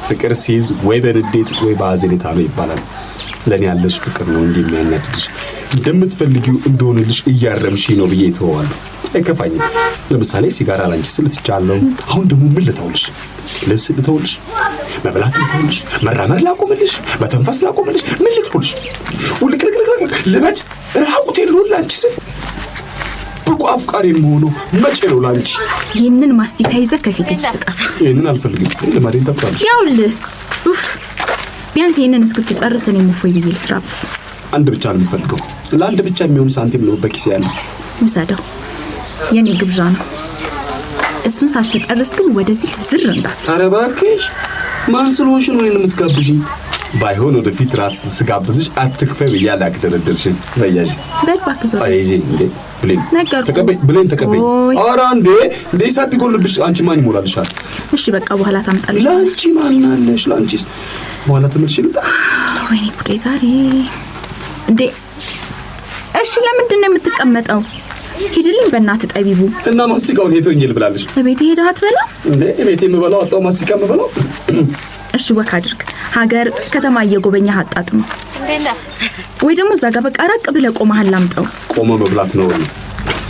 ፍቅር ሲይዝ ወይ በንዴት ወይ በአዘኔታ ነው ይባላል። ለኔ ያለሽ ፍቅር ነው እንዲህ የሚያናድድሽ። እንደምትፈልጊው እንደሆነልሽ እያረምሽ ነው ብዬ ተወዋለሁ። አይከፋኝም። ለምሳሌ ሲጋራ ላንቺ ስልትቻለሁ። አሁን ደግሞ ምን ልተውልሽ? ልብስ ልተውልሽ? መብላት ልተውልሽ? መራመድ ላቆምልሽ? መተንፈስ ላቆምልሽ? ምን ልተውልሽ? ውልቅልቅልቅ ልበድ ራቁቴን ልሁን ላንቺ ስል ብቁ አፍቃሪ የምሆነው መቼ ነው ላንቺ? ይህንን ማስቲካ ይዘህ ከፊት ስትጠፋ። ይህንን አልፈልግም። ለማዴን ታውቃለሽ። ያውልህ ቢያንስ ይህንን እስክትጨርስ እኔም እፎይ ብዬ ልስራበት። አንድ ብቻ ነው የምፈልገው። ለአንድ ብቻ የሚሆን ሳንቲም ነው በኪሴ ያለው። ውሰደው፣ የኔ ግብዣ ነው። እሱን ሳትጨርስ ግን ወደዚህ ዝር እንዳት። ኧረ እባክሽ ማን ስለሆንሽ ነው እኔን የምትጋብዥኝ? ባይሆን ወደፊት ራስ ስጋብዝሽ አትክፈይ ብያለሁ። አክደረደርሽኝ በያዥ በባክዞ አይዚ እንዴ ብሌን ነገርኩ። ተቀበይ ብሌን ተቀበይ። ኧረ እንዴ ሳቢ ጎልብሽ አንቺ ማን ይሞላልሻል? እሺ በቃ በኋላ ታምጣልኝ። ላንቺ ማን አለሽ? ላንቺስ በኋላ ተመልሽ ልምጣ። ወይኔ ጉዴ ዛሬ እንዴ። እሺ ለምንድን ነው የምትቀመጠው? ሂድልኝ በእናትህ ጠቢቡ። እና ማስቲካውን ሄቶኝ ልብላልሽ? እቤት ሄደህ አትበላም እንዴ? እቤት የምበላው አጣው ማስቲካ የምበላው። እሺ ወክ አድርግ፣ ሀገር ከተማ እየጎበኘህ አጣጥመው። ወይ ደግሞ እዛ ጋር በቃ ራቅ ብለህ ቆመሃል ላምጣው። ቆመ መብላት ነው።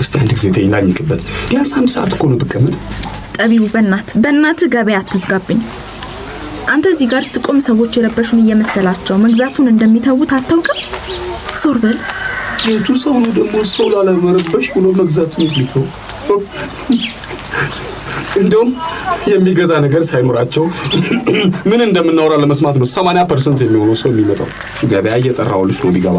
እስቲ አንድ ጊዜ ተይላኝክበት። ቢያንስ 1 ሰዓት እኮ ነው ብቀመጥ። ጠቢቡ በእናትህ ገበያ አትዝጋብኝ። አንተ እዚህ ጋር ስትቆም ሰዎች የለበሹን እየመሰላቸው መግዛቱን እንደሚተውት አታውቅም? ዞር በል። የቱ ሰው ነው ደግሞ ሰው ላለመረበሽ ብሎ መግዛቱን የሚተው? እንደውም የሚገዛ ነገር ሳይኖራቸው ምን እንደምናወራ ለመስማት ነው 80% የሚሆነው ሰው የሚመጣው። ገበያ እየጠራውልሽ ነው ቢገባ